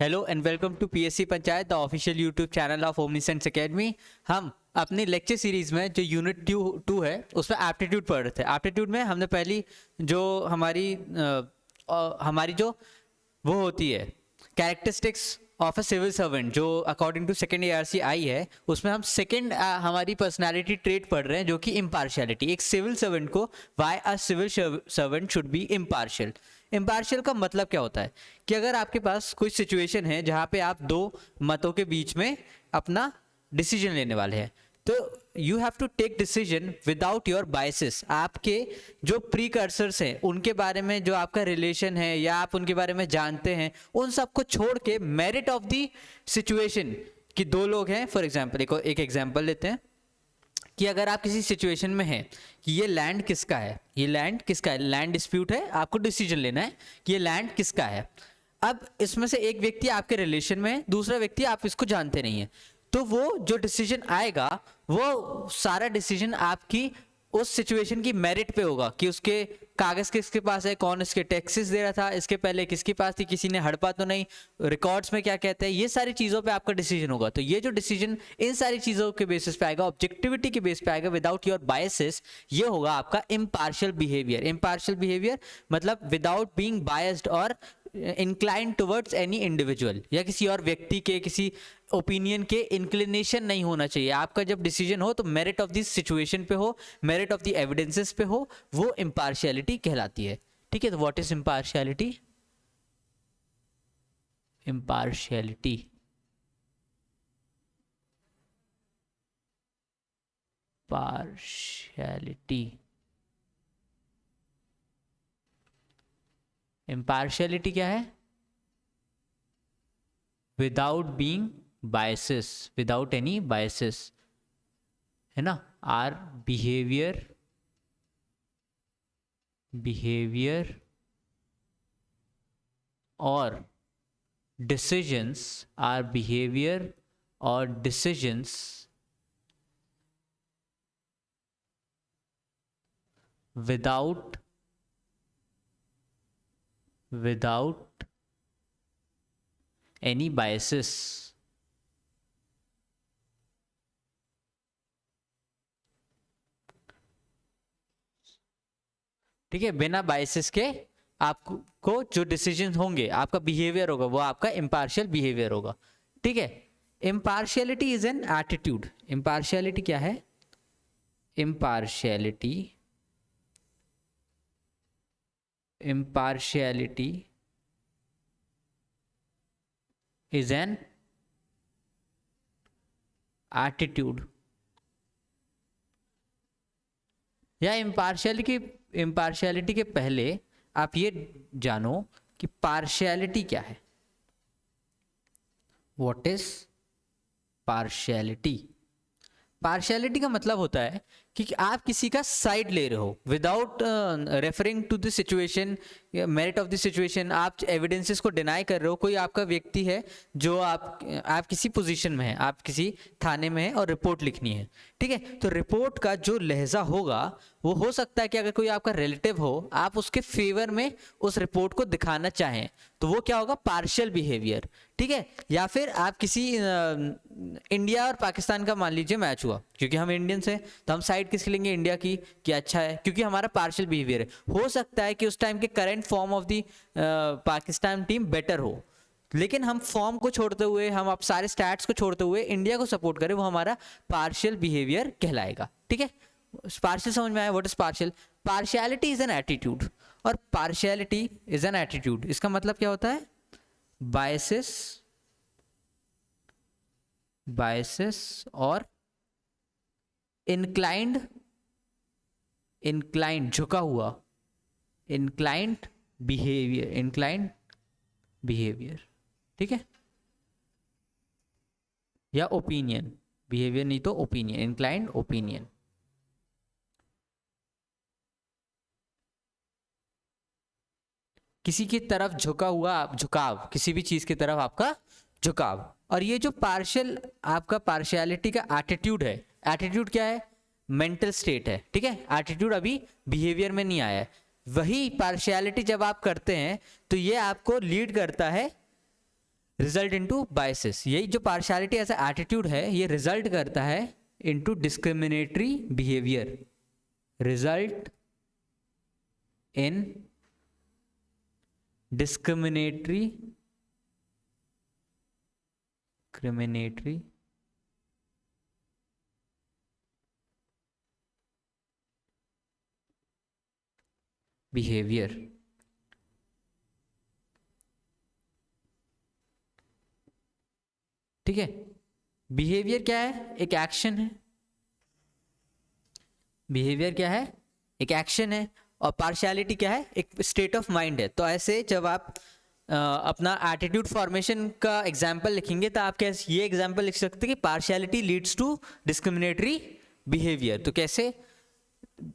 Hello and welcome to PSC panchayat the official YouTube channel of Omnisense academy. हम अपनी lecture series में जो unit to है उसमें एप्टीट्यूड पढ़ रहे थे। एप्टीट्यूड में हमने पहली जो हमारी जो वो होती है characteristics of a civil servant जो अकॉर्डिंग टू सेकेंड ARC आई है, उसमें हम सेकेंड हमारी पर्सनालिटी ट्रेट पढ़ रहे हैं जो कि इम्पार्शियलिटी। एक सिविल सर्वेंट को why a civil servant should be impartial. Impartial का मतलब क्या होता है कि अगर आपके पास कोई सिचुएशन है जहाँ पे आप दो मतों के बीच में अपना डिसीजन लेने वाले हैं, तो you have to take decision without your biases. आपके जो प्रीकर्सर्स हैं उनके बारे में जो आपका रिलेशन है या आप उनके बारे में जानते हैं, उन सबको छोड़ के मेरिट ऑफ द सिचुएशन कि दो लोग हैं। फॉर एग्जाम्पल एक एग्जाम्पल लेते हैं कि अगर आप किसी सिचुएशन में हैं कि ये लैंड किसका है, ये लैंड किसका है, लैंड डिस्प्यूट है, आपको डिसीजन लेना है कि ये लैंड किसका है। अब इसमें से एक व्यक्ति आपके रिलेशन में है, दूसरा व्यक्ति आप इसको जानते नहीं है, तो वो जो डिसीजन आएगा वो सारा डिसीजन आपकी उस सिचुएशन की मेरिट पे होगा कि उसके कागज किसके पास है, कौन इसके टैक्सेस दे रहा था, इसके पहले किसके पास थी, किसी ने हड़पा तो नहीं, रिकॉर्ड्स में क्या कहते हैं, ये सारी चीज़ों पे आपका डिसीजन होगा। तो ये जो डिसीजन इन सारी चीज़ों के बेसिस पे आएगा, ऑब्जेक्टिविटी के बेस पे आएगा, विदाउट योर बायसेस, ये होगा आपका इम्पार्शियल बिहेवियर। इम्पार्शियल बिहेवियर मतलब विदाउट बीइंग बायस्ड और इंक्लाइन टुवर्ड्स एनी इंडिविजुअल, या किसी और व्यक्ति के किसी ओपिनियन के इंक्लिनेशन नहीं होना चाहिए। आपका जब डिसीजन हो तो मेरिट ऑफ दिस सिचुएशन पे हो, मेरिट ऑफ द एविडेंसेस पे हो, वो इम्पार्शियलिटी कहलाती है। ठीक है, तो what is impartiality? Impartiality impartiality क्या है? Without being biases, without any biases, है ना। आर बिहेवियर और डिसीजंस, आर बिहेवियर और डिसीजंस without any biases, ठीक है। बिना बायसेस के आपको जो डिसीजन होंगे, आपका बिहेवियर होगा, वो आपका इम्पार्शियल बिहेवियर होगा। ठीक है। Impartiality is an attitude. Impartiality क्या है? इम्पार्शियलिटी is an attitude, या इम्पार्शियलिटी के पहले आप ये जानो कि पार्शियलिटी क्या है। What is partiality? पार्शियलिटी का मतलब होता है कि आप किसी का साइड ले रहे हो without referring to the situation, merit of the situation. आप एविडेंसेस को डिनाई कर रहे हो। कोई आपका व्यक्ति है जो आप किसी पोजीशन में है, आप किसी थाने में है और रिपोर्ट लिखनी है, ठीक है। तो रिपोर्ट का जो लहजा होगा वो हो सकता है कि अगर कोई आपका रिलेटिव हो, आप उसके फेवर में उस रिपोर्ट को दिखाना चाहें, तो वो क्या होगा? पार्शियल बिहेवियर, ठीक है। या फिर आप किसी इंडिया और पाकिस्तान का मान लीजिए मैच हुआ, क्योंकि हम इंडियंस हैं तो हम साइड किसकी लेंगे? इंडिया की, कि अच्छा है, क्योंकि हमारा पार्शियल बिहेवियर है। हो सकता है कि उस टाइम के current form of the Pakistan team better हो, लेकिन हम फॉर्म को छोड़ते हुए, हम आप सारे स्टैट्स को छोड़ते हुए इंडिया को सपोर्ट करें, वो हमारा पार्शियल बिहेवियर कहलाएगा। ठीक है, पार्शियल समझ में आया? What is partial? Partiality is an attitude, और पार्शियलिटी इज एन एटीट्यूड, इसका मतलब क्या होता है? बायसेस और इंक्लाइंड झुका हुआ, इंक्लाइंड बिहेवियर, ठीक है, या ओपिनियन, बिहेवियर नहीं तो ओपिनियन, इंक्लाइंड ओपिनियन। किसी की तरफ झुका हुआ झुकाव, किसी भी चीज की तरफ आपका झुकाव। और ये जो आपका पार्शियलिटी का एटीट्यूड है, एटीट्यूड क्या है? मेंटल स्टेट है, ठीक है। एटीट्यूड अभी बिहेवियर में नहीं आया है। वही पार्शियलिटी जब आप करते हैं तो ये आपको लीड करता है रिजल्ट इनटू बायसेस। यही जो पार्शियलिटी एज अ एटीट्यूड है ये रिजल्ट करता है into discriminatory behaviour, result in discriminatory behaviour. ठीक है, बिहेवियर क्या है? एक एक्शन है। बिहेवियर क्या है? एक एक्शन है। और पार्शियलिटी क्या है? एक स्टेट ऑफ माइंड है। तो ऐसे जब आप अपना एटीट्यूड फॉर्मेशन का एग्जाम्पल लिखेंगे तो आप कैसे ये एग्जाम्पल लिख सकते हैं कि partiality leads to discriminatory behaviour. तो कैसे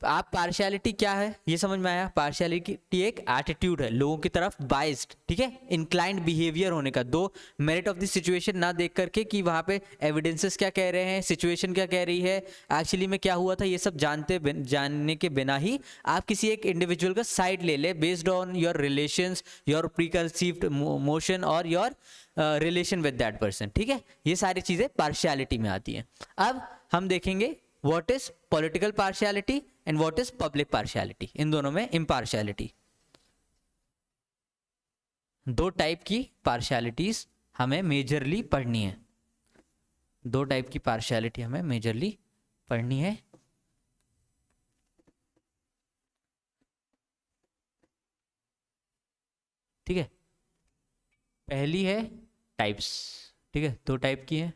आप पार्शियलिटी क्या है ये समझ में आया? पार्शियलिटी एक एटीट्यूड है, लोगों की तरफ बाइस्ड, ठीक है, इंक्लाइंड बिहेवियर होने का। दो मेरिट ऑफ द सिचुएशन ना देख करके कि वहां पे एविडेंसेस क्या कह रहे हैं, सिचुएशन क्या कह रही है, एक्चुअली में क्या हुआ था, ये सब जानने के बिना ही आप किसी एक इंडिविजुअल का साइड ले ले based on your relations, your preconceived motion और your relation with that person. ठीक है, ये सारी चीजें पार्शियलिटी में आती हैं। अब हम देखेंगे what is political partiality and what is public partiality. इन दोनों में इम्पार्शियलिटी, दो टाइप की पार्शियलिटीज हमें मेजरली पढ़नी है। दो टाइप की पार्शियलिटी हमें मेजरली पढ़नी है। ठीक है, पहली है टाइप्स। ठीक है, दो टाइप की है।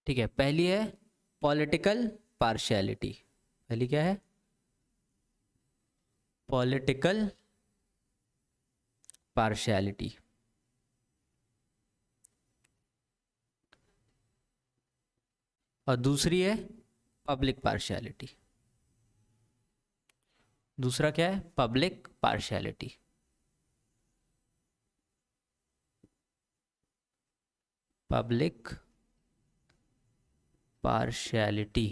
ठीक है, पहली है पॉलिटिकल पार्शियलिटी। पहली क्या है? Political partiality. और दूसरी है पब्लिक पार्शियलिटी। दूसरा क्या है? Public partiality. Public partiality.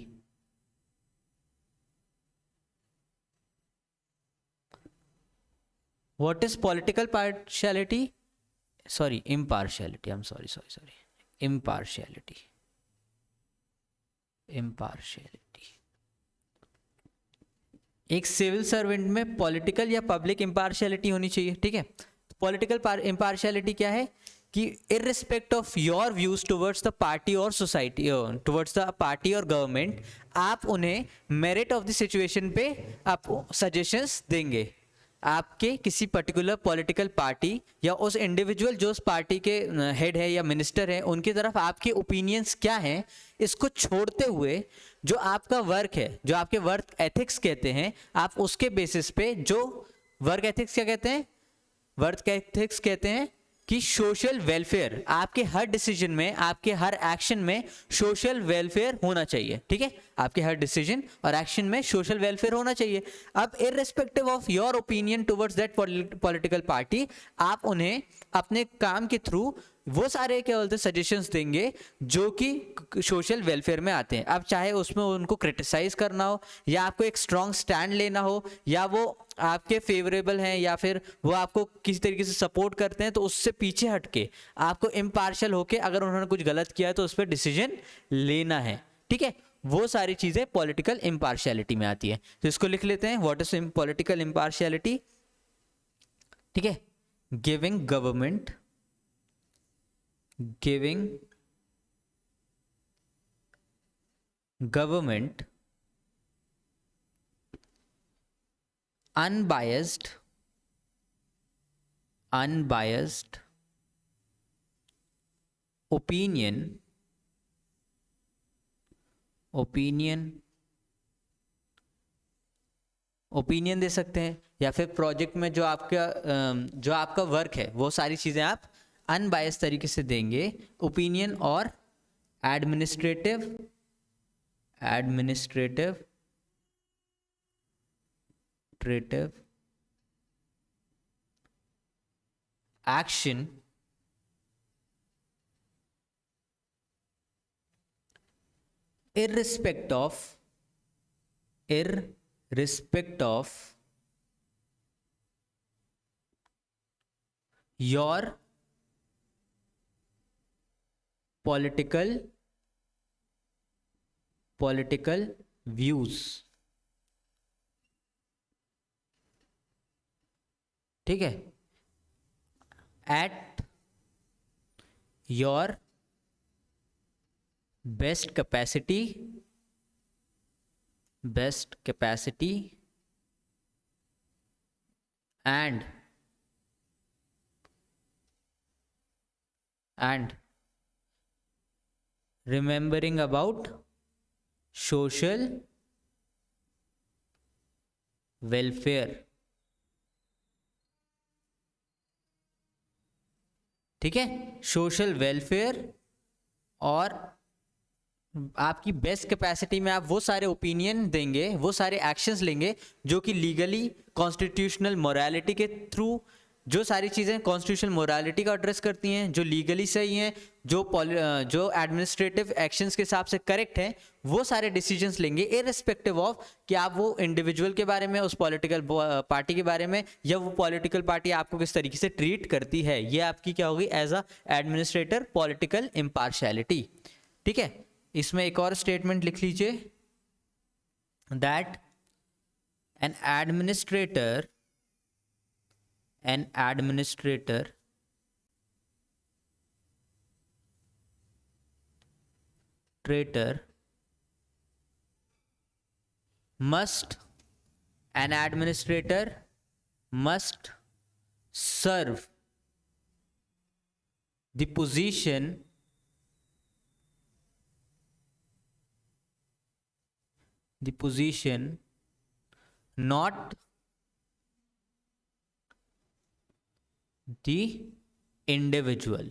What is political partiality? Sorry, impartiality. I am sorry, impartiality. Impartiality. एक सिविल सर्वेंट में पॉलिटिकल या पब्लिक इम्पार्शियलिटी होनी चाहिए। ठीक है, पॉलिटिकल इम्पार्शियलिटी क्या है कि irrespective of your views towards the party और सोसाइटी, टुवर्ड्स द पार्टी और गवर्नमेंट, आप उन्हें मेरिट ऑफ द सिचुएशन पे आप सजेशंस देंगे। आपके किसी पर्टिकुलर पॉलिटिकल पार्टी या उस इंडिविजुअल जो उस पार्टी के हेड है या मिनिस्टर है उनकी तरफ आपके ओपिनियंस क्या हैं, इसको छोड़ते हुए जो आपका वर्क है, जो आपके वर्क एथिक्स कहते हैं, आप उसके बेसिस पे जो वर्क एथिक्स क्या कहते हैं? वर्क एथिक्स कहते हैं कि सोशल वेलफेयर, आपके हर डिसीजन में, आपके हर एक्शन में सोशल वेलफेयर होना चाहिए। ठीक है, आपके हर डिसीजन और एक्शन में सोशल वेलफेयर होना चाहिए। अब irrespective of your opinion towards that political party, आप उन्हें अपने काम के थ्रू वो सारे क्या बोलते हैं सजेशंस देंगे जो कि सोशल वेलफेयर में आते हैं। अब चाहे उसमें उनको क्रिटिसाइज करना हो या आपको एक स्ट्रॉन्ग स्टैंड लेना हो या वो आपके फेवरेबल हैं या फिर वो आपको किसी तरीके से सपोर्ट करते हैं, तो उससे पीछे हटके आपको इम्पार्शियल होके अगर उन्होंने कुछ गलत किया है तो उस पर डिसीजन लेना है। ठीक है, वो सारी चीजें पॉलिटिकल इम्पार्शियलिटी में आती है। तो इसको लिख लेते हैं, व्हाट इज पॉलिटिकल इम्पार्शियलिटी। ठीक है, गिविंग गवर्नमेंट unbiased opinion दे सकते हैं, या फिर प्रोजेक्ट में जो आपका वर्क है वो सारी चीजें आप अनबायस्ड तरीके से देंगे। ओपिनियन और administrative action irrespect of irrespect of your political views। ठीक है, at your best capacity and remembering about social welfare। ठीक है, सोशल वेलफेयर और आपकी बेस्ट कैपेसिटी में आप वो सारे ओपिनियन देंगे, वो सारे एक्शंस लेंगे जो कि लीगली कॉन्स्टिट्यूशनल मोरालिटी के थ्रू, जो सारी चीज़ें कॉन्स्टिट्यूशनल मोरालिटी का एड्रेस करती हैं, जो लीगली सही हैं, जो एडमिनिस्ट्रेटिव एक्शंस के हिसाब से करेक्ट हैं, वो सारे डिसीजंस लेंगे इररिस्पेक्टिव ऑफ कि आप वो इंडिविजुअल के बारे में, उस पॉलिटिकल पार्टी के बारे में, या वो पॉलिटिकल पार्टी आपको किस तरीके से ट्रीट करती है। ये आपकी क्या होगी as a administrator political impartiality. ठीक है, इसमें एक और स्टेटमेंट लिख लीजिए, that an administrator must serve the position not the individual।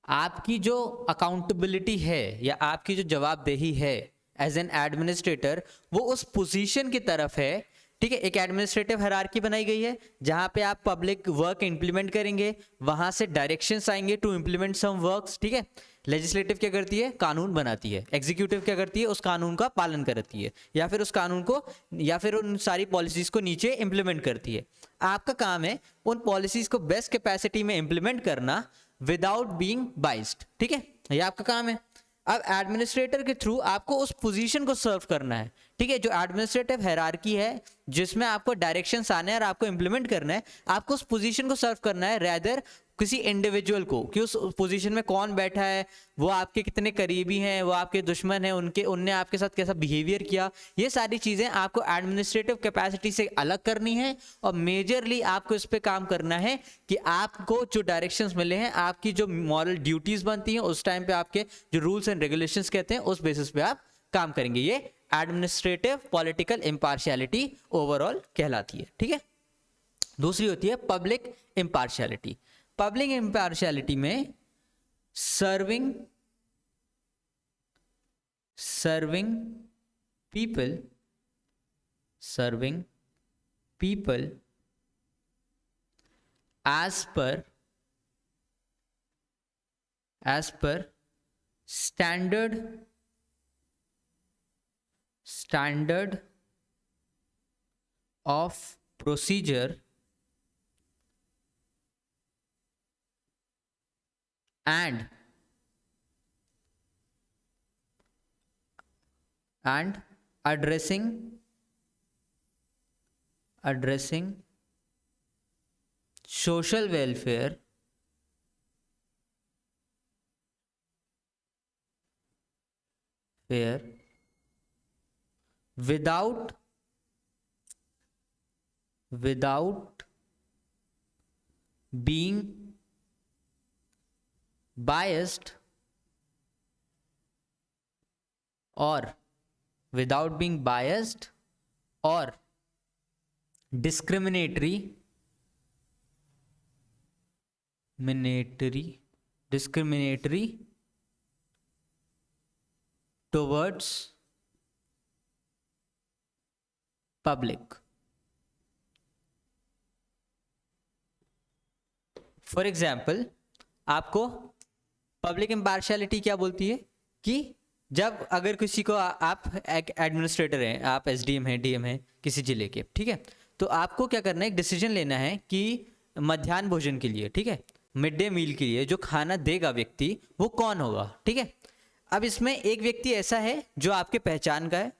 आपकी जो अकाउंटेबिलिटी है या आपकी जो जवाबदेही है एज एन एडमिनिस्ट्रेटर, वो उस पोजीशन की तरफ है। ठीक है, एक एडमिनिस्ट्रेटिव हायरार्की बनाई गई है जहां पे आप पब्लिक वर्क इंप्लीमेंट करेंगे, वहां से डायरेक्शंस आएंगे टू इंप्लीमेंट सम वर्क्स। ठीक है, लेजिस्लेटिव क्या करती है, कानून बनाती है। एग्जीक्यूटिव क्या करती है, उस कानून का पालन करती है, या फिर उस कानून को या फिर उन सारी पॉलिसीज को नीचे इंप्लीमेंट करती है। आपका काम है उन पॉलिसीज को बेस्ट कैपेसिटी में इंप्लीमेंट करना विदाउट बीइंग बाइस्ड। ठीक है, ये आपका काम है। अब एडमिनिस्ट्रेटर के थ्रू आपको उस पोजीशन को सर्व करना है। ठीक है, जो एडमिनिस्ट्रेटिव हायरार्की है जिसमें आपको डायरेक्शंस आने हैं और आपको इंप्लीमेंट करना है, आपको उस पोजीशन को सर्व करना है, रेदर किसी इंडिविजुअल को, कि उस पोजीशन में कौन बैठा है, वो आपके कितने करीबी हैं, वो आपके दुश्मन हैं, उनने आपके साथ कैसा बिहेवियर किया। ये सारी चीज़ें आपको एडमिनिस्ट्रेटिव कैपेसिटी से अलग करनी है, और मेजरली आपको इस पे काम करना है कि आपको जो डायरेक्शंस मिले हैं, आपकी जो मॉरल ड्यूटीज बनती हैं, उस टाइम पे आपके जो रूल्स एंड रेगुलेशंस कहते हैं, उस बेसिस पे आप काम करेंगे। ये एडमिनिस्ट्रेटिव पॉलिटिकल इम्पार्शियलिटी ओवरऑल कहलाती है। ठीक है, दूसरी होती है पब्लिक इम्पार्शियलिटी। पब्लिक इम्पार्शियलिटी में serving people as per standard of procedure and addressing social welfare without being biased or discriminatory towards public। For example, आपको पब्लिक इम्पार्शियलिटी क्या बोलती है कि जब अगर किसी को आप एक एडमिनिस्ट्रेटर हैं, आप एसडीएम हैं, डीएम हैं किसी जिले के, ठीक है, तो आपको क्या करना है, एक डिसीजन लेना है कि मध्याह्न भोजन के लिए, ठीक है, मिड डे मील के लिए जो खाना देगा व्यक्ति वो कौन होगा, ठीक है। अब इसमें एक व्यक्ति ऐसा है जो आपके पहचान का है,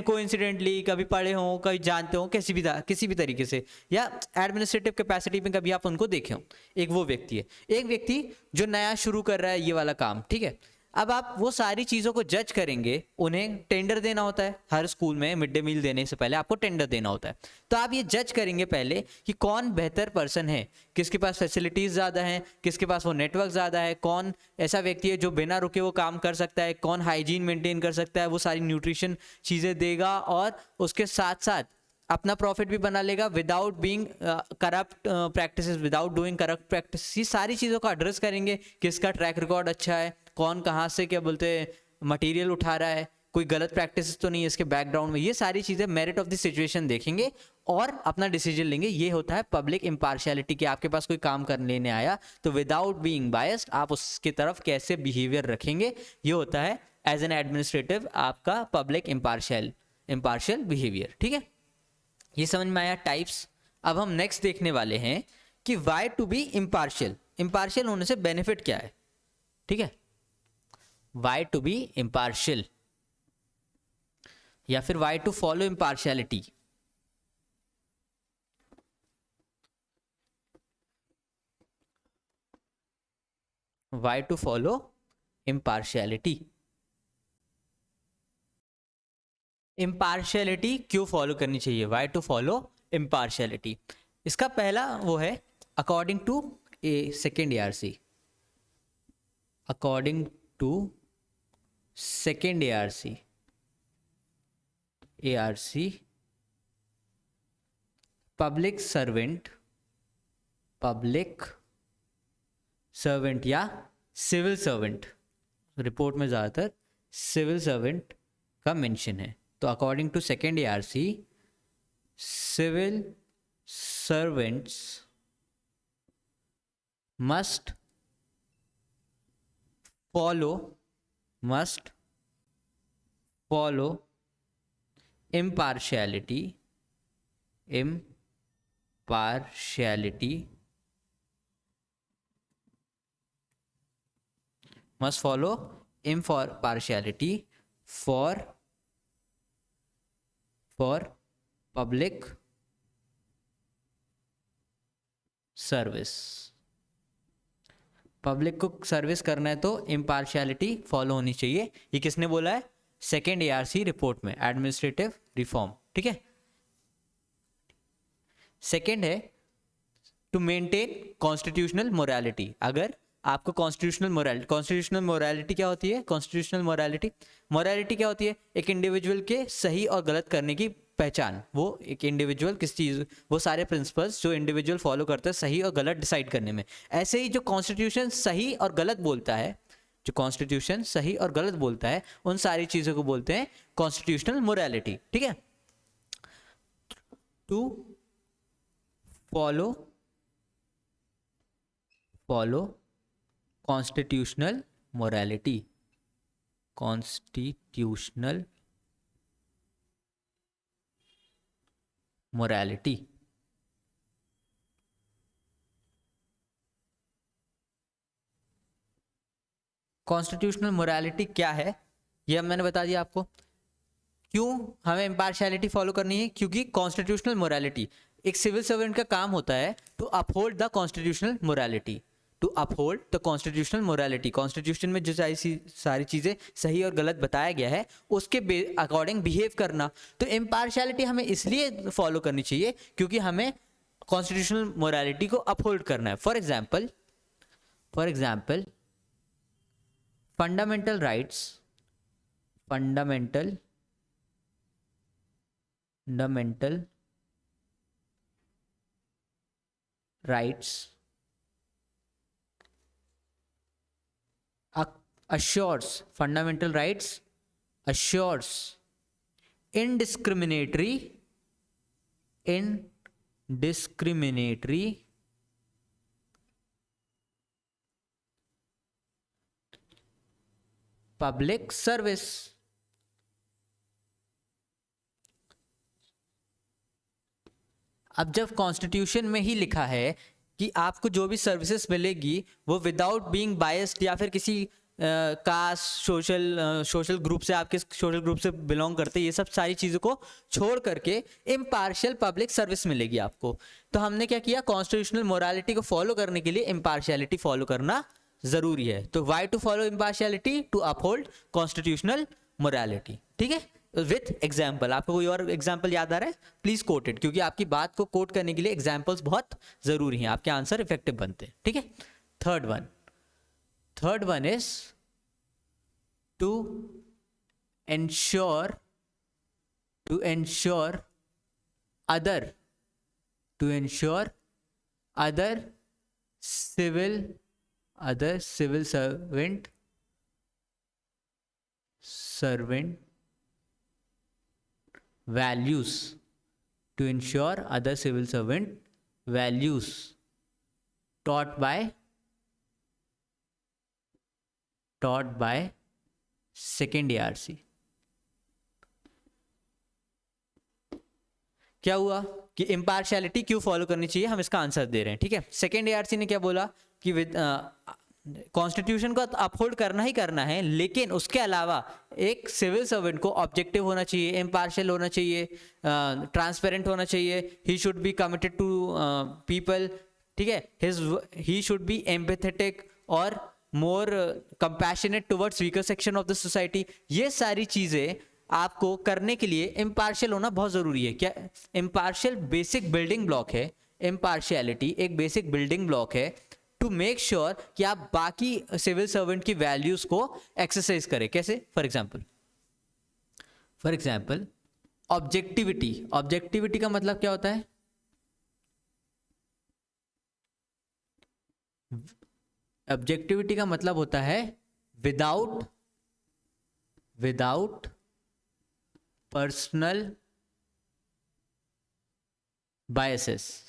कोइंसिडेंटली कभी पढ़े हों, कभी जानते हो, किसी भी तरीके से, या एडमिनिस्ट्रेटिव कैपेसिटी में कभी आप उनको देखे हों, एक वो व्यक्ति है। एक व्यक्ति जो नया शुरू कर रहा है ये वाला काम, ठीक है। अब आप वो सारी चीज़ों को जज करेंगे, उन्हें टेंडर देना होता है, हर स्कूल में मिड डे मील देने से पहले आपको टेंडर देना होता है। तो आप ये जज करेंगे पहले कि कौन बेहतर पर्सन है, किसके पास फैसिलिटीज़ ज़्यादा हैं, किसके पास वो नेटवर्क ज़्यादा है, कौन ऐसा व्यक्ति है जो बिना रुके वो काम कर सकता है, कौन हाइजीन मेंटेन कर सकता है, वो सारी न्यूट्रिशन चीज़ें देगा और उसके साथ साथ अपना प्रॉफिट भी बना लेगा without being corrupt practices, without doing corrupt practice. ये सारी चीज़ों का एड्रेस करेंगे, किसका ट्रैक रिकॉर्ड अच्छा है, कौन कहाँ से क्या बोलते हैं मटेरियल उठा रहा है, कोई गलत प्रैक्टिस तो नहीं है इसके बैकग्राउंड में। ये सारी चीज़ें मेरिट ऑफ द सिचुएशन देखेंगे और अपना डिसीजन लेंगे। ये होता है पब्लिक इम्पार्शियलिटी, कि आपके पास कोई काम कर लेने आया तो विदाउट बीइंग बायस्ड आप उसकी तरफ कैसे बिहेवियर रखेंगे। ये होता है एज एन एडमिनिस्ट्रेटिव आपका पब्लिक इम्पार्शियल बिहेवियर, ठीक है। ये समझ में आया टाइप्स। अब हम नेक्स्ट देखने वाले हैं कि why to be impartial, impartial होने से बेनिफिट क्या है, ठीक है। वाई टू बी इम्पार्शियल या फिर why to follow impartiality. Why to follow impartiality, impartiality क्यों फॉलो करनी चाहिए, वाई टू फॉलो इम्पार्शियलिटी। इसका पहला वो है according to a second ARC, according to second ARC public servant या सिविल सर्वेंट, रिपोर्ट में ज़्यादातर सिविल सर्वेंट का मेंशन है। तो according to second ARC civil servants must follow impartiality must follow impartiality for public service. Public को service करना है तो इम्पार्शियलिटी फॉलो होनी चाहिए। ये किसने बोला है, सेकेंड ARC रिपोर्ट में, एडमिनिस्ट्रेटिव रिफॉर्म, ठीक है। सेकेंड है टू मेंटेन कॉन्स्टिट्यूशनल मोरालिटी। अगर आपको कॉन्स्टिट्यूशनल मोरालिटी क्या होती है, मोरालिटी क्या होती है, एक इंडिविजुअल के सही और गलत करने की पहचान। वो एक इंडिविजुअल किस चीज़, वो सारे प्रिंसिपल्स जो इंडिविजुअल फॉलो करता है सही और गलत डिसाइड करने में। ऐसे ही जो कॉन्स्टिट्यूशन सही और गलत बोलता है, उन सारी चीज़ों को बोलते हैं कॉन्स्टिट्यूशनल मोरालिटी, ठीक है। To follow constitutional morality, constitutional morality क्या है ये अब मैंने बता दिया आपको। क्यों हमें इम्पार्शियलिटी फॉलो करनी है, क्योंकि कॉन्स्टिट्यूशनल मोरालिटी, एक सिविल सर्वेंट का काम होता है to uphold the constitutional morality, constitution में जो सारी चीज़ें सही और गलत बताया गया है उसके अकॉर्डिंग बिहेव करना। तो इम्पार्शियलिटी हमें इसलिए फॉलो करनी चाहिए क्योंकि हमें कॉन्स्टिट्यूशनल मोरालिटी को अपहोल्ड करना है। For example fundamental rights assures indiscriminatory public service. अब जब कॉन्स्टिट्यूशन में ही लिखा है कि आपको जो भी सर्विसेज मिलेगी वो विदाउट बीइंग बायस्ड या फिर किसी कास्ट सोशल ग्रुप से, आपके सोशल ग्रुप से बिलोंग करते, ये सब सारी चीज़ों को छोड़ करके इम्पार्शियल पब्लिक सर्विस मिलेगी आपको। तो हमने क्या किया, कॉन्स्टिट्यूशनल मोरालिटी को फॉलो करने के लिए इम्पार्शियलिटी फॉलो करना ज़रूरी है। तो why to follow impartiality? To uphold constitutional morality. ठीक है, विथ एग्जाम्पल। आपको कोई और एग्जाम्पल याद आ रहा है? प्लीज कोट इट, क्योंकि आपकी बात को कोट करने के लिए एग्जाम्पल्स बहुत जरूरी हैं, आपके आंसर इफेक्टिव बनते हैं। ठीक है, third one is to ensure other civil servant values, to ensure other civil servant values taught by second ARC। क्या हुआ कि इम्पार्शियलिटी क्यों फॉलो करनी चाहिए, हम इसका आंसर दे रहे हैं। ठीक है, सेकेंड ARC ने क्या बोला कि कॉन्स्टिट्यूशन को अपहोल्ड करना ही करना है, लेकिन उसके अलावा एक सिविल सर्वेंट को ऑब्जेक्टिव होना चाहिए, इम्पार्शियल होना चाहिए, ट्रांसपेरेंट होना चाहिए, he should be committed to people. ठीक है, ही शुड बी एम्पैथेटिक और more compassionate towards weaker section of the society. ये सारी चीज़ें आपको करने के लिए इम्पार्शियल होना बहुत ज़रूरी है। क्या इम्पार्शियल बेसिक बिल्डिंग ब्लॉक है, इम्पार्शियलिटी एक बेसिक बिल्डिंग ब्लॉक है टू मेक श्योर कि आप बाकी सिविल सर्वेंट की वैल्यूज को एक्सरसाइज करें। कैसे? फॉर एग्जाम्पल ऑब्जेक्टिविटी का मतलब क्या होता है? ऑब्जेक्टिविटी का मतलब होता है विदाउट पर्सनल बायसेस।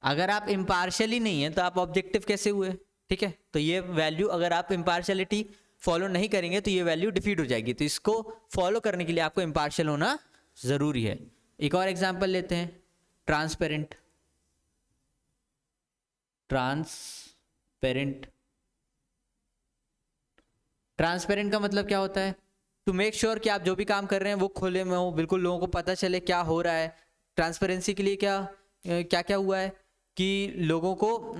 अगर आप इम्पार्शियल ही नहीं है तो आप ऑब्जेक्टिव कैसे हुए? ठीक है, तो ये वैल्यू, अगर आप इम्पार्शियलिटी फॉलो नहीं करेंगे तो ये वैल्यू डिफीट हो जाएगी। तो इसको फॉलो करने के लिए आपको इम्पार्शियल होना जरूरी है। एक और एग्जांपल लेते हैं, ट्रांसपेरेंट का मतलब क्या होता है? टू मेक श्योर कि आप जो भी काम कर रहे हैं वो खुले में हो, बिल्कुल लोगों को पता चले क्या हो रहा है। ट्रांसपेरेंसी के लिए क्या हुआ है कि लोगों को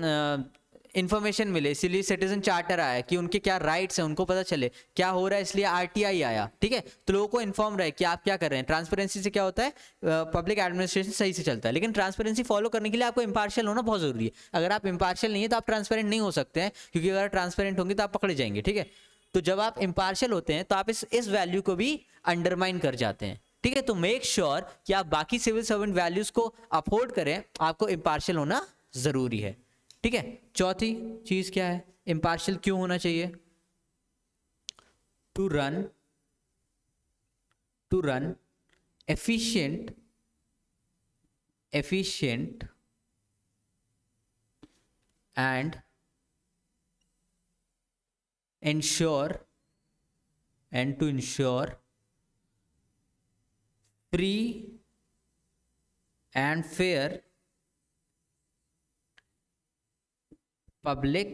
इंफॉर्मेशन मिले, इसलिए सिटीजन चार्टर आया कि उनके क्या राइट्स हैं उनको पता चले, क्या हो रहा है, इसलिए RTI आया। ठीक है, तो लोगों को इन्फॉर्म रहे कि आप क्या कर रहे हैं। ट्रांसपेरेंसी से क्या होता है, पब्लिक एडमिनिस्ट्रेशन सही से चलता है। लेकिन ट्रांसपेरेंसी फॉलो करने के लिए आपको इम्पार्शियल होना बहुत जरूरी है। अगर आप इम्पार्शियल नहीं है तो आप ट्रांसपेरेंट नहीं हो सकते हैं, क्योंकि अगर ट्रांसपेरेंट होंगे तो आप पकड़े जाएंगे। ठीक है, तो जब आप इम्पार्शियल होते हैं तो आप इस वैल्यू को भी अंडरमाइन कर जाते हैं। ठीक है, तो मेक श्योर कि आप बाकी सिविल सर्वेंट वैल्यूज को अपहोल्ड करें, आपको इम्पार्शियल होना जरूरी है। ठीक है, चौथी चीज क्या है, इम्पार्शियल क्यों होना चाहिए? To run efficient and to ensure free and fair public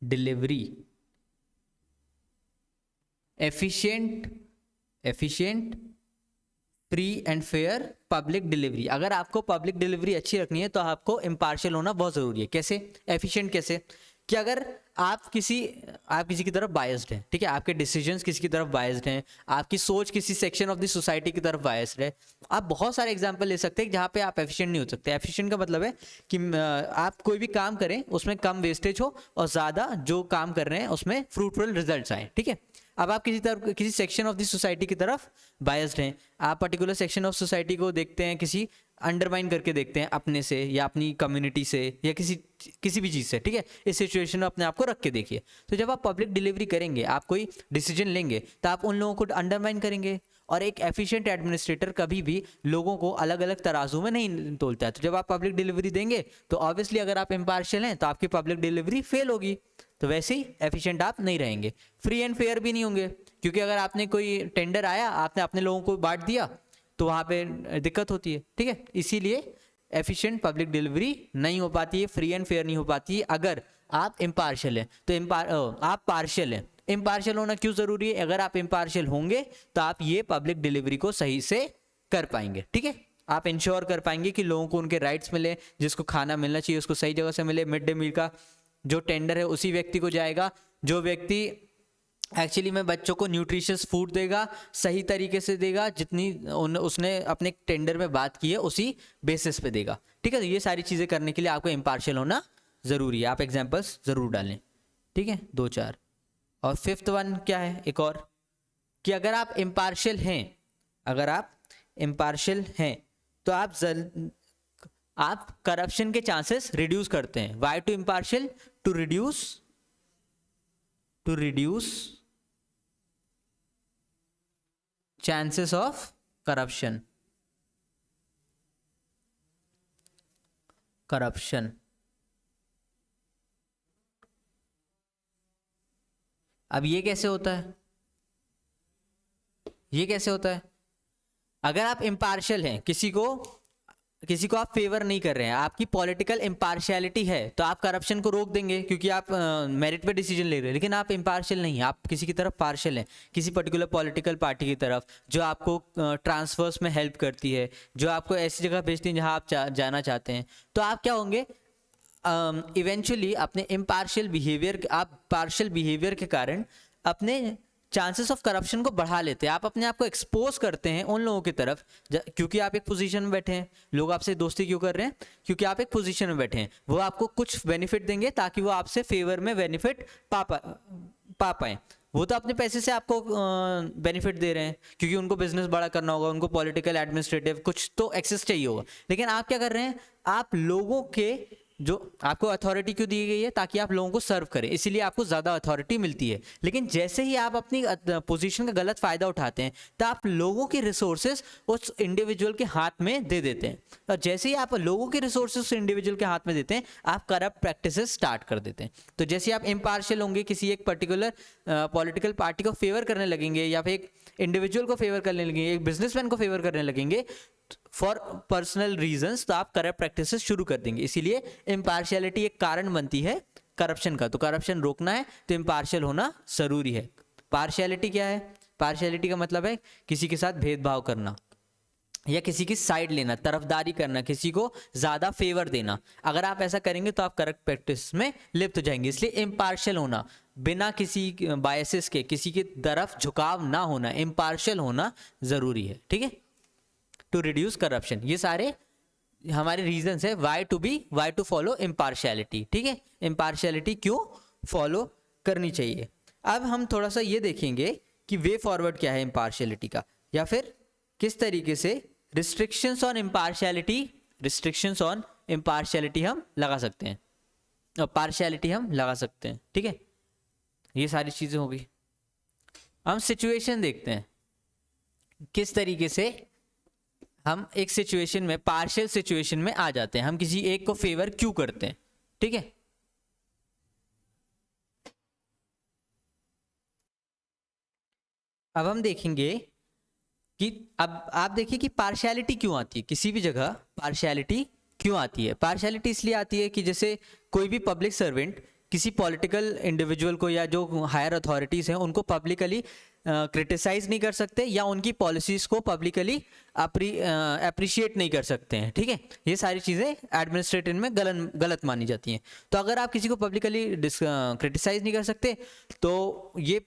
delivery। efficient free and fair public delivery. अगर आपको पब्लिक डिलीवरी अच्छी रखनी है तो आपको इम्पार्शियल होना बहुत जरूरी है। कैसे एफिशिएंट? कैसे कि अगर आप किसी की तरफ बायस्ड हैं, ठीक है, आपके डिसीजंस किसी की तरफ बायस्ड हैं, आपकी सोच किसी सेक्शन ऑफ द सोसाइटी की तरफ बायस्ड है। आप बहुत सारे एग्जांपल ले सकते हैं जहाँ पे आप एफिशिएंट नहीं हो सकते। एफिशिएंट का मतलब है कि आप कोई भी काम करें उसमें कम वेस्टेज हो और ज़्यादा जो काम कर रहे हैं उसमें फ्रूटफुल रिजल्ट्स आए। ठीक है, अब आप किसी सेक्शन ऑफ द सोसाइटी की तरफ बायस्ड हैं, आप पर्टिकुलर सेक्शन ऑफ सोसाइटी को देखते हैं, किसी अंडरमाइन करके देखते हैं अपने से या अपनी कम्युनिटी से या किसी भी चीज़ से। ठीक है, इस सिचुएशन में अपने आप को रख के देखिए। तो जब आप पब्लिक डिलीवरी करेंगे, आप कोई डिसीजन लेंगे तो आप उन लोगों को अंडरमाइन करेंगे और एक एफिशिएंट एडमिनिस्ट्रेटर कभी भी लोगों को अलग अलग तराजू में नहीं तोलता है। तो जब आप पब्लिक डिलीवरी देंगे तो ऑब्वियसली अगर आप इम्पार्शियल हैं तो आपकी पब्लिक डिलीवरी फेल होगी, तो वैसे ही एफिशिएंट आप नहीं रहेंगे। फ्री एंड फेयर भी नहीं होंगे, क्योंकि अगर आपने कोई टेंडर आया, आपने अपने लोगों को बांट दिया तो वहाँ पे दिक्कत होती है, ठीक है। इसीलिए एफिशिएंट पब्लिक डिलीवरी नहीं हो पाती है, फ्री एंड फेयर नहीं हो पाती है अगर आप इम्पार्शियल हैं। तो आप पार्शियल हैं। इम्पार्शियल होना क्यों ज़रूरी है? अगर आप इम्पार्शियल होंगे तो आप ये पब्लिक डिलीवरी को सही से कर पाएंगे, ठीक है। आप इंश्योर कर पाएंगे कि लोगों को उनके राइट्स मिले, जिसको खाना मिलना चाहिए उसको सही जगह से मिले। मिड डे मील का जो टेंडर है उसी व्यक्ति को जाएगा, जो व्यक्ति एक्चुअली में बच्चों को न्यूट्रिशियस फूड देगा, सही तरीके से देगा, जितनी उसने अपने टेंडर में बात की है उसी बेसिस पे देगा, ठीक है। तो ये सारी चीज़ें करने के लिए आपको इम्पार्शियल होना ज़रूरी है। आप एग्जाम्पल्स ज़रूर डालें, ठीक है, 2-4। और फिफ्थ वन क्या है एक और, कि अगर आप इम्पार्शियल हैं, अगर आप इम्पार्शियल हैं तो आप करप्शन के चांसेस रिड्यूस करते हैं। Why to impartial? To reduce chances of corruption. अब ये कैसे होता है? ये कैसे होता है? अगर आप इम्पार्शियल हैं, किसी को आप फेवर नहीं कर रहे हैं, आपकी पॉलिटिकल इम्पार्शियलिटी है, तो आप करप्शन को रोक देंगे क्योंकि आप मेरिट पे डिसीजन ले रहे हैं। लेकिन आप इम्पार्शियल नहीं, आप किसी की तरफ पार्शियल हैं, किसी पर्टिकुलर पॉलिटिकल पार्टी की तरफ, जो आपको ट्रांसफर्स में हेल्प करती है, जो आपको ऐसी जगह भेजती है जहां आप जाना चाहते हैं। तो आप क्या होंगे? इवेंचुअली अपने इम्पार्शियल बिहेवियर, आप पार्शियल बिहेवियर के कारण अपने चांसेस ऑफ करप्शन को बढ़ा लेते हैं। आप अपने आप को एक्सपोज करते हैं उन लोगों की तरफ, क्योंकि आप एक पोजीशन में बैठे हैं। लोग आपसे दोस्ती क्यों कर रहे हैं? क्योंकि आप एक पोजीशन में बैठे हैं। वो आपको कुछ बेनिफिट देंगे ताकि वो आपसे फेवर में बेनिफिट पा पाए। वो तो अपने पैसे से आपको बेनिफिट दे रहे हैं क्योंकि उनको बिजनेस बड़ा करना होगा, उनको पॉलिटिकल एडमिनिस्ट्रेटिव कुछ तो एक्सेस चाहिए होगा। लेकिन आप क्या कर रहे हैं? आप लोगों के, जो आपको अथॉरिटी क्यों दी गई है? ताकि आप लोगों को सर्व करें, इसीलिए आपको ज़्यादा अथॉरिटी मिलती है। लेकिन जैसे ही आप अपनी पोजीशन का गलत फ़ायदा उठाते हैं तो आप लोगों के रिसोर्सेज उस इंडिविजुअल के हाथ में दे देते हैं। और जैसे ही आप लोगों के रिसोर्सेज उस इंडिविजुअल के हाथ में देते हैं, आप करप्ट प्रैक्टिसेस स्टार्ट कर देते हैं। तो जैसे आप इम्पार्शियल होंगे, किसी एक पर्टिकुलर पॉलिटिकल पार्टी को फेवर करने लगेंगे, या फिर एक इंडिविजुअल को फेवर करने लगेंगे, एक बिजनेसमैन को फेवर करने लगेंगे फॉर पर्सनल रीजंस, तो आप करप्ट प्रैक्टिसेस शुरू कर देंगे। इसीलिए इम्पार्शियलिटी एक कारण बनती है करप्शन का। तो करप्शन रोकना है तो इम्पार्शियल होना जरूरी है। पार्शियलिटी क्या है? पार्शियलिटी का मतलब है किसी के साथ भेदभाव करना या किसी की साइड लेना, तरफदारी करना, किसी को ज्यादा फेवर देना। अगर आप ऐसा करेंगे तो आप करप्ट प्रैक्टिस में लिप्त हो जाएंगे। इसलिए इम्पार्शियल होना, बिना किसी बायसेस के किसी की तरफ झुकाव ना होना, इम्पार्शियल होना जरूरी है, ठीक है, टू रिड्यूस करप्शन। ये सारे हमारे रीजंस है वाई टू फॉलो इम्पार्शियलिटी, ठीक है। इम्पार्शियलिटी क्यों फॉलो करनी चाहिए। अब हम थोड़ा सा ये देखेंगे कि वे फॉरवर्ड क्या है इम्पार्शियलिटी का, या फिर किस तरीके से रिस्ट्रिक्शंस ऑन इम्पार्शियलिटी हम लगा सकते हैं और पार्शियलिटी हम लगा सकते हैं, ठीक है। ये सारी चीजें होगी। हम सिचुएशन देखते हैं किस तरीके से हम एक सिचुएशन में, पार्शियल सिचुएशन में आ जाते हैं। हम किसी एक को फेवर क्यों करते हैं, ठीक है। अब हम देखेंगे कि अब आप देखिए कि पार्शियलिटी क्यों आती है, किसी भी जगह पार्शियलिटी क्यों आती है। पार्शियलिटी इसलिए आती है कि जैसे कोई भी पब्लिक सर्वेंट किसी पॉलिटिकल इंडिविजुअल को या जो हायर अथॉरिटीज़ हैं उनको पब्लिकली क्रिटिसाइज नहीं कर सकते या उनकी पॉलिसीज़ को पब्लिकली अप्रिशिएट नहीं कर सकते हैं, ठीक है। ये सारी चीज़ें एडमिनिस्ट्रेटिव में गलत मानी जाती हैं। तो अगर आप किसी को पब्लिकली क्रिटिसाइज नहीं कर सकते तो ये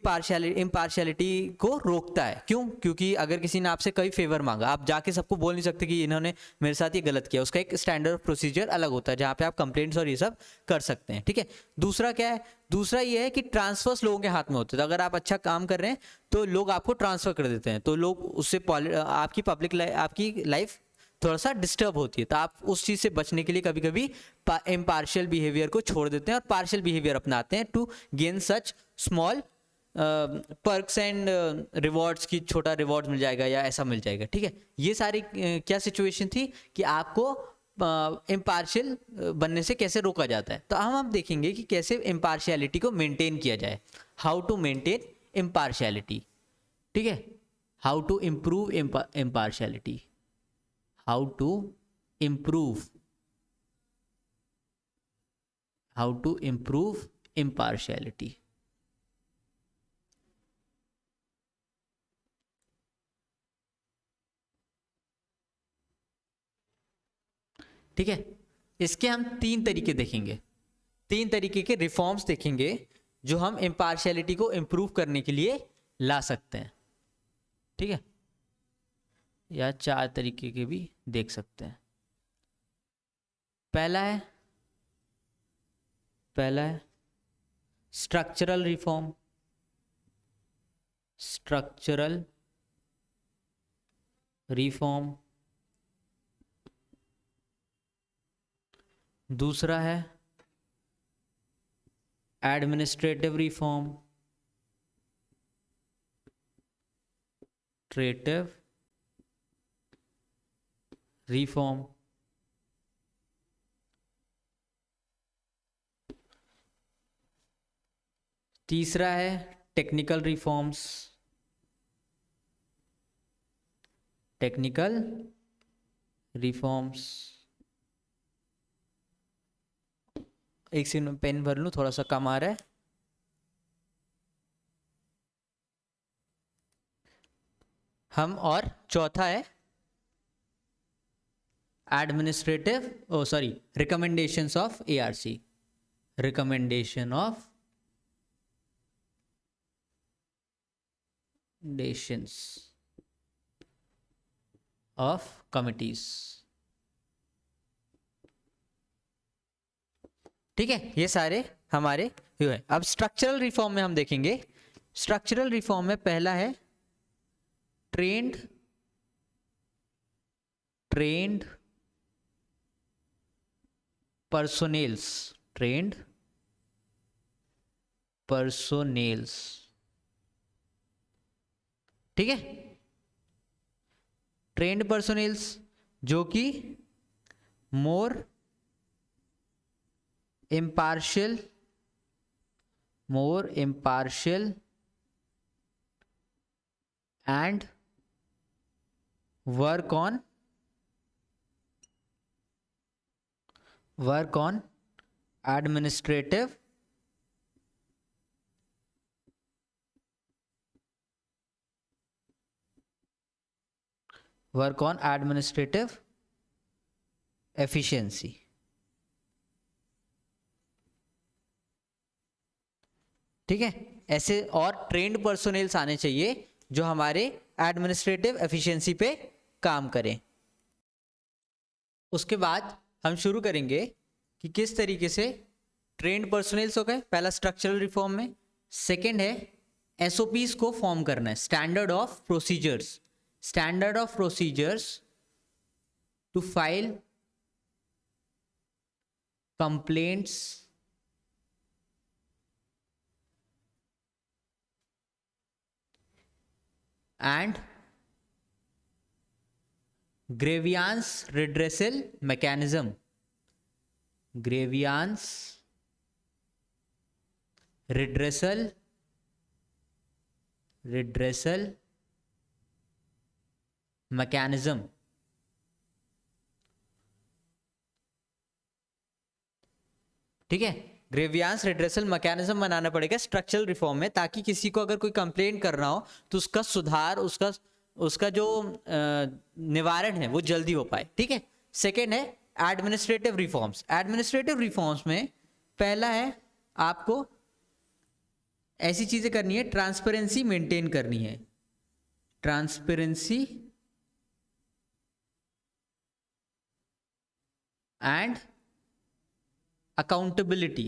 इम्पार्शियलिटी को रोकता है। क्यों? क्योंकि अगर किसी ने आपसे कोई फेवर मांगा, आप जाके सबको बोल नहीं सकते कि इन्होंने मेरे साथ ये गलत किया। उसका एक स्टैंडर्ड प्रोसीजर अलग होता है जहाँ पे आप कंप्लेंट्स और ये सब कर सकते हैं, ठीक है। दूसरा क्या है? दूसरा ये है कि ट्रांसफर्स लोगों के हाथ में होते हैं। तो अगर आप अच्छा काम कर रहे हैं तो लोग आपको ट्रांसफर कर देते हैं, तो लोग उससे आपकी लाइफ थोड़ा सा डिस्टर्ब होती है। तो आप उस चीज़ से बचने के लिए कभी कभी इम्पार्शियल बिहेवियर को छोड़ देते हैं और पार्शियल बिहेवियर अपनाते हैं to gain such small perks and rewards की, छोटा रिवॉर्ड मिल जाएगा या ऐसा मिल जाएगा, ठीक है। ये सारी क्या सिचुएशन थी कि आपको इम्पार्शियल बनने से कैसे रोका जाता है। तो हम देखेंगे कि कैसे इम्पार्शियलिटी को मेंटेन किया जाए, हाउ टू मेंटेन इम्पार्शियलिटी, ठीक है। How to improve impartiality, how to improve impartiality. ठीक है, इसके हम 3 तरीके देखेंगे, 3 तरीके के रिफॉर्म्स देखेंगे जो हम इम्पार्शियलिटी को इम्प्रूव करने के लिए ला सकते हैं, ठीक है, या 4 तरीके के भी देख सकते हैं। पहला है स्ट्रक्चरल रिफॉर्म, दूसरा है एडमिनिस्ट्रेटिव रिफॉर्म, तीसरा है टेक्निकल रिफॉर्म्स, एक सेकंड में पेन भर लूं, थोड़ा सा कम आ रहा है। और चौथा है recommendations of ARC, of committees, ठीक है। ये सारे हमारे जो है। अब स्ट्रक्चरल रिफॉर्म में हम देखेंगे, स्ट्रक्चरल रिफॉर्म में पहला है ट्रेंड पर्सोनेल्स, ठीक है। ट्रेंड पर्सोनेल्स जो कि मोर impartial and work on administrative efficiency, ठीक है। ऐसे और ट्रेंड पर्सोनेल्स आने चाहिए जो हमारे एडमिनिस्ट्रेटिव एफिशिएंसी पे काम करें। उसके बाद हम शुरू करेंगे कि किस तरीके से ट्रेंड पर्सोनेल्स हो गए, पहला स्ट्रक्चरल रिफॉर्म में। सेकंड है SOPs को फॉर्म करना है, standard of procedures to file complaints and grievance redressal mechanism, ठीक है। ग्रेवियांस रिड्रेसल मैकेनिज्म बनाना पड़ेगा स्ट्रक्चरल रिफॉर्म में, ताकि किसी को अगर कोई कंप्लेंट कर रहा हो तो उसका सुधार, उसका जो निवारण है वो जल्दी हो पाए, ठीक है। सेकेंड है एडमिनिस्ट्रेटिव रिफॉर्म्स में पहला है आपको ऐसी चीजें करनी है, ट्रांसपेरेंसी मेंटेन करनी है, ट्रांसपेरेंसी एंड अकाउंटेबिलिटी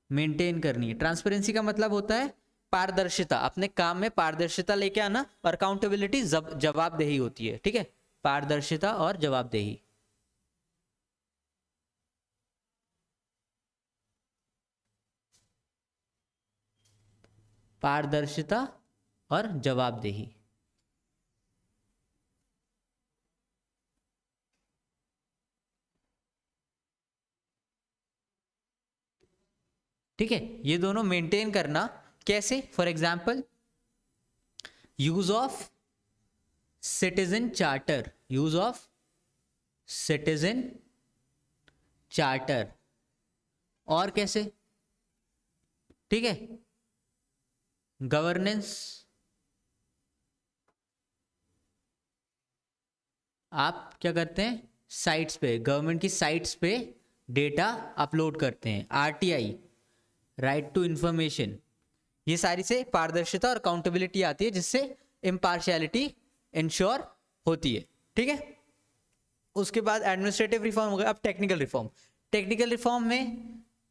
मेंटेन करनी है। ट्रांसपेरेंसी का मतलब होता है पारदर्शिता, अपने काम में पारदर्शिता लेके आना, और अकाउंटेबिलिटी जवाबदेही होती है, ठीक है। पारदर्शिता और जवाबदेही, पारदर्शिता और जवाबदेही। ठीक है, ये दोनों मेंटेन करना कैसे? For example use of citizen charter, use of citizen charter, और कैसे? ठीक है, गवर्नेंस, आप क्या करते हैं, साइट्स पे, गवर्नमेंट की साइट्स पे डेटा अपलोड करते हैं। आरटीआई, राइट टू इंफॉर्मेशन, ये सारी से पारदर्शिता और अकाउंटेबिलिटी आती है, जिससे इम्पार्शियलिटी इंश्योर होती है। ठीक है, उसके बाद एडमिनिस्ट्रेटिव रिफॉर्म हो गया। अब टेक्निकल रिफॉर्म। टेक्निकल रिफॉर्म में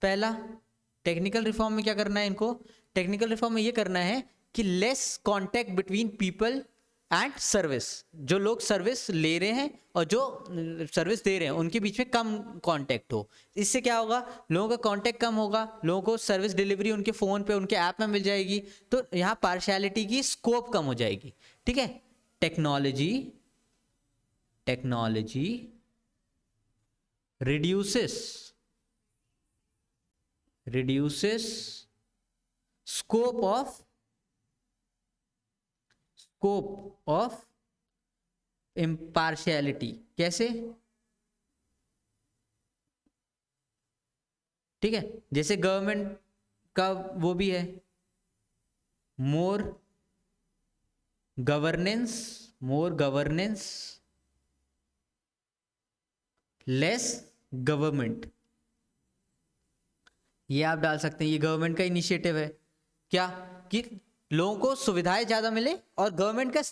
पहला, टेक्निकल रिफॉर्म में क्या करना है इनको? टेक्निकल रिफॉर्म में ये करना है कि less contact between people and service, जो लोग सर्विस ले रहे हैं और जो सर्विस दे रहे हैं उनके बीच में कम कांटेक्ट हो। इससे क्या होगा, लोगों का कांटेक्ट कम होगा, लोगों को सर्विस डिलीवरी उनके फ़ोन पे, उनके ऐप में मिल जाएगी, तो यहाँ पार्शियलिटी की स्कोप कम हो जाएगी। ठीक है, technology, technology reduces scope of impartiality। कैसे? ठीक है, जैसे गवर्नमेंट का वो भी है, मोर गवर्नेंस लेस गवर्नमेंट, ये आप डाल सकते हैं। ये गवर्नमेंट का इनिशिएटिव है, क्या कि लोगों को सुविधाएं ज़्यादा मिले और गवर्नमेंट का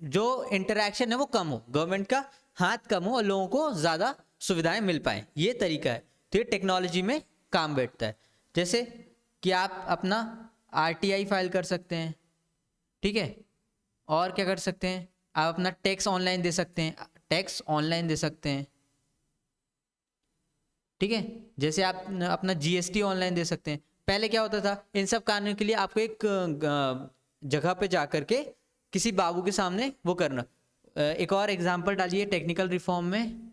जो इंटरैक्शन है वो कम हो, गवर्नमेंट का हाथ कम हो और लोगों को ज़्यादा सुविधाएं मिल पाए। ये तरीका है, तो ये टेक्नोलॉजी में काम बैठता है। जैसे कि आप अपना आरटीआई फाइल कर सकते हैं। ठीक है, और क्या कर सकते हैं, आप अपना टैक्स ऑनलाइन दे सकते हैं, टैक्स ऑनलाइन दे सकते हैं। ठीक है, जैसे आप अपना जीएसटी ऑनलाइन दे सकते हैं। पहले क्या होता था, इन सब कानून के लिए आपको एक जगह पे जा करके किसी बाबू के सामने वो करना। एक और एग्जांपल डालिए टेक्निकल रिफॉर्म में,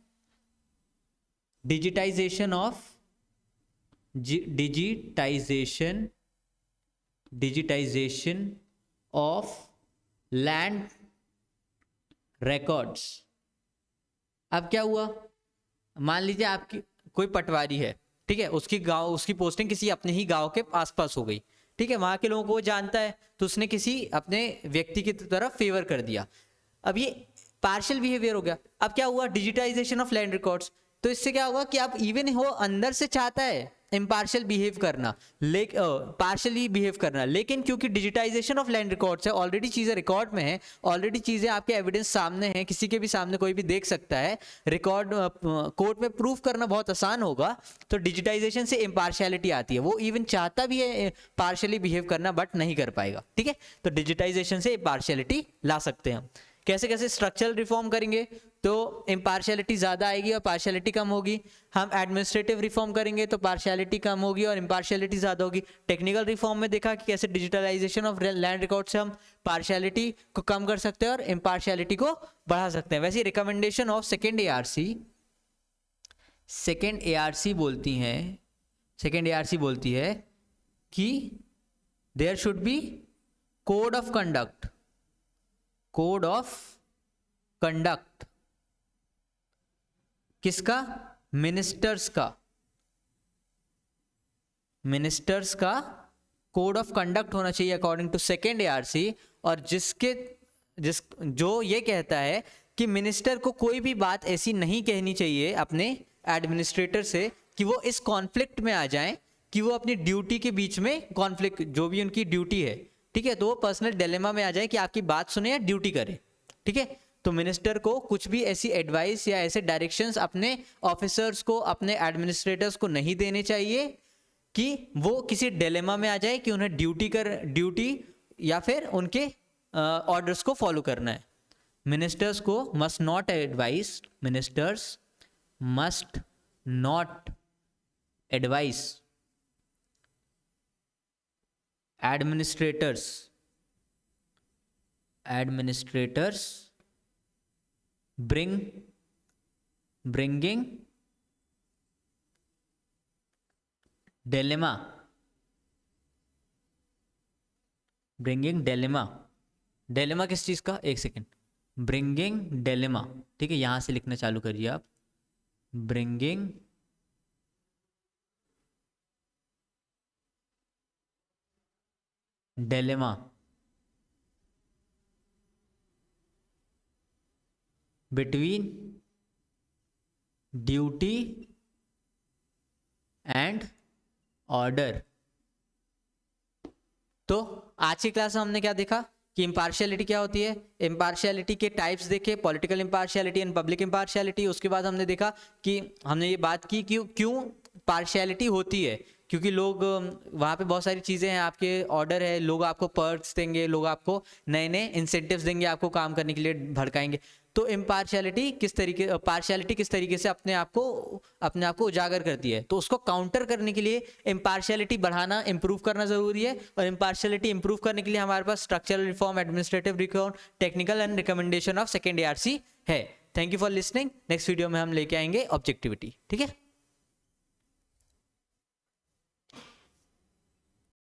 डिजिटाइजेशन ऑफ लैंड रिकॉर्ड्स। अब क्या हुआ, मान लीजिए आपकी कोई पटवारी है, ठीक है, उसकी पोस्टिंग किसी अपने ही गांव के आसपास हो गई। ठीक है, वहां के लोगों को वो जानता है, तो उसने किसी अपने व्यक्ति की तरफ फेवर कर दिया। अब ये पार्शियल बिहेवियर हो गया। अब क्या हुआ, डिजिटाइजेशन ऑफ लैंड रिकॉर्ड्स। तो इससे क्या होगा कि आप इवन हो अंदर से चाहता है इम्पार्शियल बिहेव करना, पार्शियली बिहेव करना, लेकिन क्योंकि डिजिटाइजेशन ऑफ लैंड रिकॉर्ड्स है, ऑलरेडी चीज़ें रिकॉर्ड में है, ऑलरेडी चीज़ें आपके एविडेंस सामने हैं, किसी के भी सामने कोई भी देख सकता है, रिकॉर्ड कोर्ट में प्रूफ करना बहुत आसान होगा। तो डिजिटाइजेशन से इम्पार्शियलिटी आती है, वो इवन चाहता भी है पार्शियली बिहेव करना बट नहीं कर पाएगा। ठीक है, तो डिजिटाइजेशन से इम्पार्शियलिटी ला सकते हैं हम। कैसे कैसे स्ट्रक्चरल रिफॉर्म करेंगे तो इम्पार्शियलिटी ज़्यादा आएगी और पार्शियलिटी कम होगी। हम एडमिनिस्ट्रेटिव रिफॉर्म करेंगे तो पार्शियलिटी कम होगी और इम्पार्शियलिटी ज़्यादा होगी। टेक्निकल रिफॉर्म में देखा कि कैसे डिजिटलाइजेशन ऑफ लैंड रिकॉर्ड से हम पार्शियलिटी को कम कर सकते हैं और इम्पार्शियलिटी को बढ़ा सकते हैं। वैसे रिकमेंडेशन ऑफ सेकेंड एआरसी बोलती है कि there should be code of conduct किसका, मिनिस्टर्स का कोड ऑफ कंडक्ट होना चाहिए अकॉर्डिंग टू सेकेंड एआरसी, और जो ये कहता है कि मिनिस्टर को कोई भी बात ऐसी नहीं कहनी चाहिए अपने एडमिनिस्ट्रेटर से कि वो इस कॉन्फ्लिक्ट में आ जाएं कि वो अपनी ड्यूटी के बीच में कॉन्फ्लिक्ट, जो भी उनकी ड्यूटी है, ठीक है, तो वो पर्सनल डिलेमा में आ जाए कि आपकी बात सुने या ड्यूटी करे। ठीक है, तो मिनिस्टर को कुछ भी ऐसी एडवाइस या ऐसे डायरेक्शंस अपने ऑफिसर्स को, अपने एडमिनिस्ट्रेटर्स को नहीं देने चाहिए कि वो किसी डिलेमा में आ जाए कि उन्हें ड्यूटी या फिर उनके ऑर्डर्स को फॉलो करना है। Ministers must not advice administrators bringing dilemma किस चीज का, एक सेकेंड, ब्रिंगिंग डेलेमा, ठीक है, यहां से लिखना चालू करिए आप, bringing dilemma between duty and order. तो आज की क्लास में हमने क्या देखा कि इम्पार्शियलिटी क्या होती है, इम्पार्शियलिटी के टाइप्स देखे, political impartiality and public impartiality. उसके बाद हमने देखा कि हमने ये बात की क्यों पार्शियलिटी होती है, क्योंकि लोग वहाँ पे बहुत सारी चीज़ें हैं, आपके ऑर्डर है, लोग आपको पर्क्स देंगे, लोग आपको नए नए इंसेंटिव्स देंगे, आपको काम करने के लिए भड़काएंगे। तो पार्शियलिटी किस तरीके से अपने आप को उजागर करती है। तो उसको काउंटर करने के लिए इम्पार्शियलिटी बढ़ाना, इंप्रूव करना जरूरी है। और इम्पार्शियलिटी इंप्रूव करने के लिए हमारे पास structural reform, administrative reform, technical and recommendation of second ARC है। Thank you for listening. Next video में हम लेके आएंगे ऑब्जेक्टिविटी, ठीक है।